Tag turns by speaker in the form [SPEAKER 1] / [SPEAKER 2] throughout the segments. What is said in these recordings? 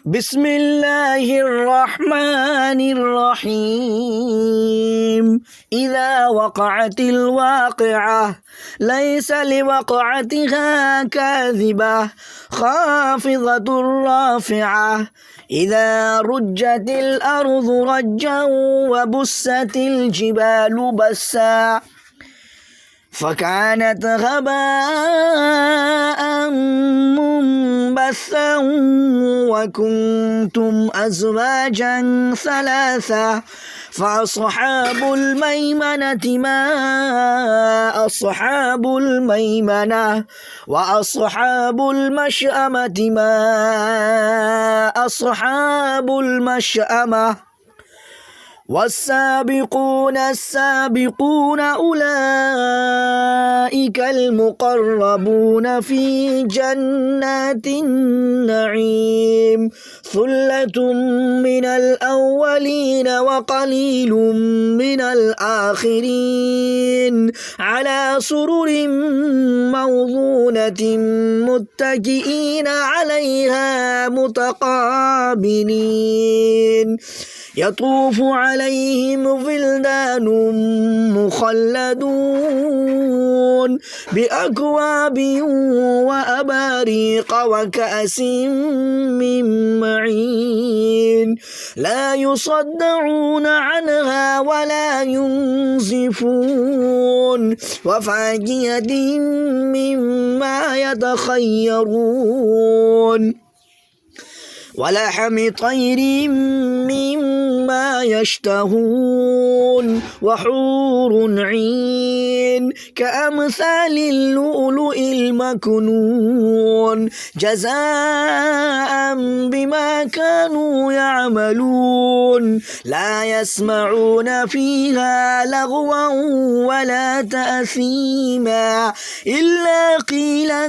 [SPEAKER 1] بسم الله الرحمن الرحيم إذا وقعت الواقعة ليس لوقعتها كاذبة خافضة رافعة إذا رجت الأرض رجا وبست الجبال بسا فكانت هباء منبثا وكنتم أزواجا ثلاثة فأصحاب الميمنة ما أصحاب الميمنة وأصحاب المشأمة ما أصحاب المشأمة والسابقون السابقون أولئك المقربون في جنات النعيم ثلة من الأولين وقليل من الآخرين على سرر موضونة متكئين عليها متقابلين يطوف عليهم ولدان مخلدون بأكواب وأباريق وكأس من معين لا يصدعون عنها ولا ينزفون وفاكهة مما يتخيرون ولحم طير مما يشتهون وحور عين كأمثال اللؤلؤ المكنون جزاء بما كانوا يعملون لا يسمعون فيها لغوا ولا تأثيما إلا قيلا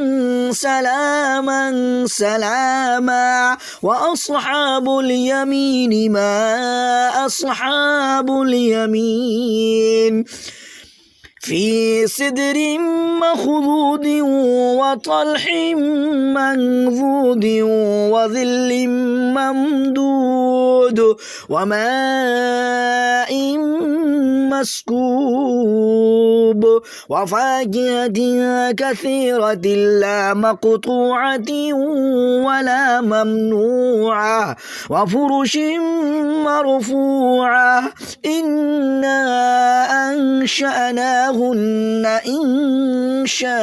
[SPEAKER 1] سلاما سلاما وأصحاب اليمين ما أصحاب اليمين في سدر مخضود وطلح منضود وظل ممدود وماء مسكوب وفاكهة كثيرة لا مقطوعة ولا ممنوعة وفرش مرفوعة إنا أنشأناهن إن شاء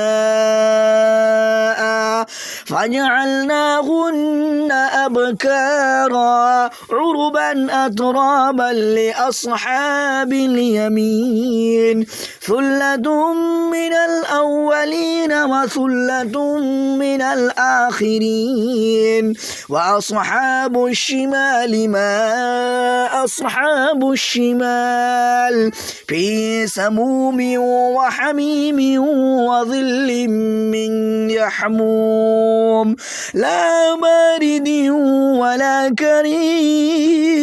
[SPEAKER 1] فجعلناهن أبكارا عربا أترابا لأصحاب اليمين ثلة من الأولين وثلة من الآخرين وأصحاب الشمال ما أصحاب الشمال في سموم وحميم وظل من يحموم لا بارد ولا كريم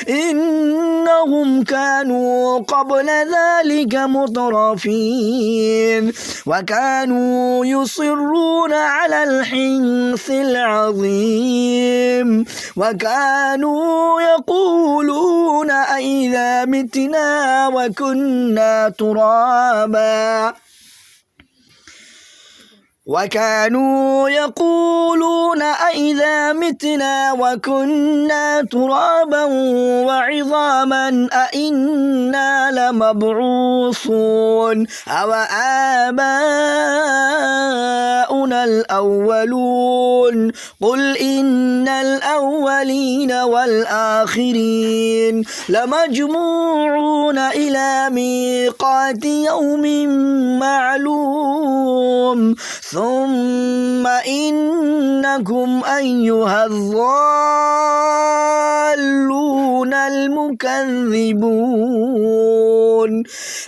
[SPEAKER 1] إنهم كانوا قبل ذلك مترفين وكانوا يصرون على الحنث العظيم وكانوا يقولون أئذا متنا وكنا ترابا وكانوا يقولون أئذا متنا وكنا ترابا وعظاما أئنا لمبعوثون أو آباؤنا الأولون قل إن الأولين والآخرين لمجموعون إلى ميقات يوم معلوم ثم إنكم أيها الضالون يتوقون المكذبون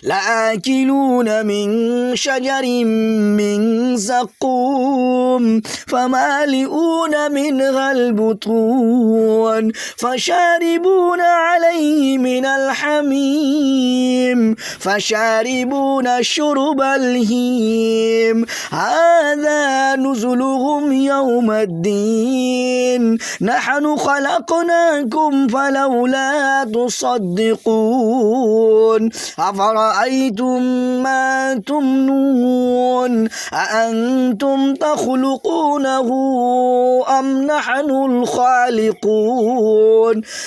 [SPEAKER 1] لآكلون من شجر من زقوم فمالئون منها البطون فشاربون عليه من الحميم فشاربون شرب الهيم هذا نزلهم يوم الدين نحن خلقناكم فلولا تصدقون أفرأيتم ما تمنون أأنتم تخلقونه أم نحن الخالقون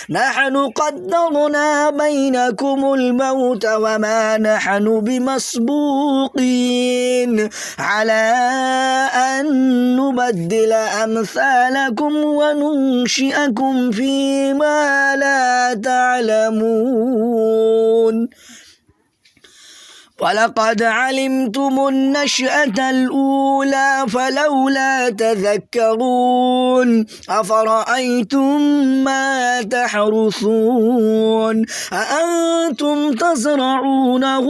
[SPEAKER 1] نحن قدرنا بينكم الموت وما نحن بمسبوقين على أن نبدل أمثالكم وننشئكم فيما لا تعلمون ولقد علمتم النشأة الأولى فلولا تذكرون أفرأيتم ما تحرثون أأنتم تزرعونه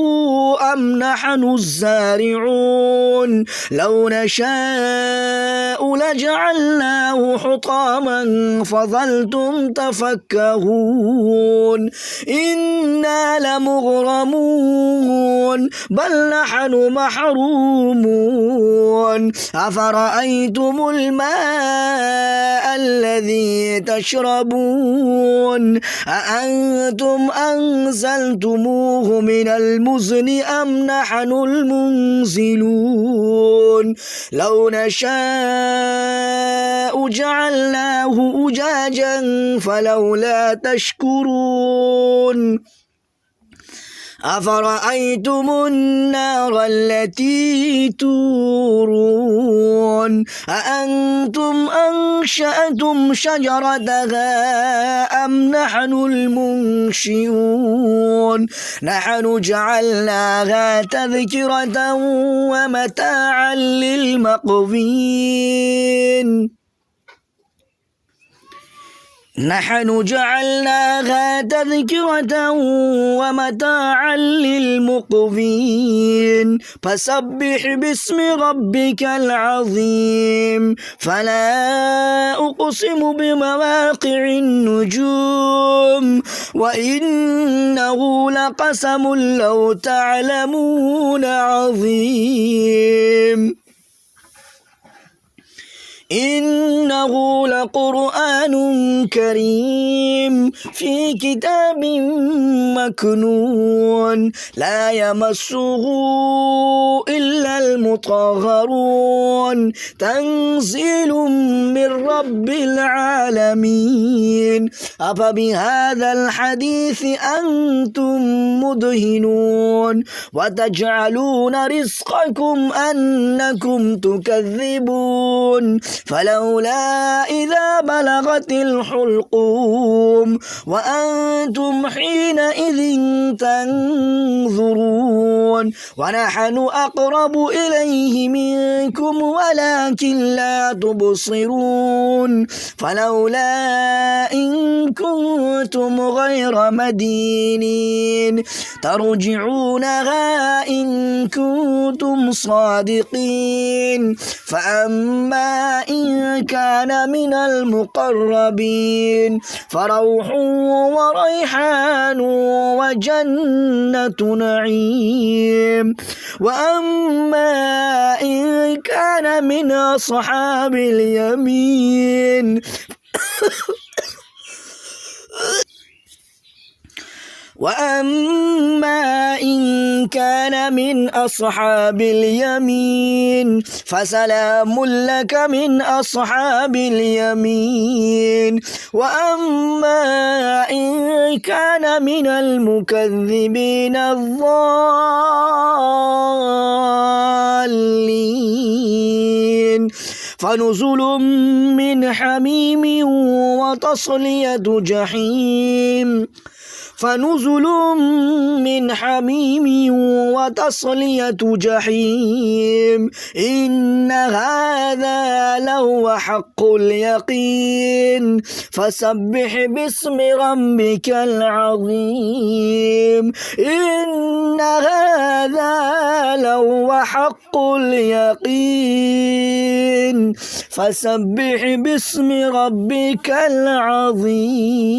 [SPEAKER 1] أم نحن الزارعون لو نشاء لجعلناه حطاما فظلتم تفكهون إنا لمغرمون بل نحن محرومون أفرأيتم الماء الذي تشربون أأنتم أنزلتموه من المزن أم نحن المنزلون لو نشاء جعلناه أجاجا فلولا تشكرون أفرأيتم النار التي تورون أأنتم أنشأتم شجرتها أم نحن المنشئون نحن جعلناها تذكرة ومتاعا للمقوين نحن جعلناها تذكرة ومتاعا للمقوين فسبح باسم ربك العظيم فلا أقسم بمواقع النجوم وإنه لقسم لو تعلمون عظيم إنه لقرآن كريم في كتاب مكنون لا يمسه إلا المطهرون تنزيل من رب العالمين أفبهذا الحديث أنتم مدهنون وتجعلون رزقكم أنكم تكذبون فلولا إذا بلغت الحلقوم وأنتم حينئذ تنظرون ونحن أقرب إليه منكم ولكن لا تبصرون فلولا إن كنتم غير مدينين ترجعونها إن كنتم صادقين فأما إن كان من المقربين فروح وريحان وجنة نعيم وأما إن كان من أصحاب اليمين وأما إن كان من أصحاب اليمين فسلام لك من أصحاب اليمين وأما إن كان من المكذبين الضالين فنزل من حميم وتصلية جحيم فنزل من حميم وتصلية جحيم إن هذا لهو حق اليقين فسبح باسم ربك العظيم إن هذا لهو حق اليقين فسبح باسم ربك العظيم.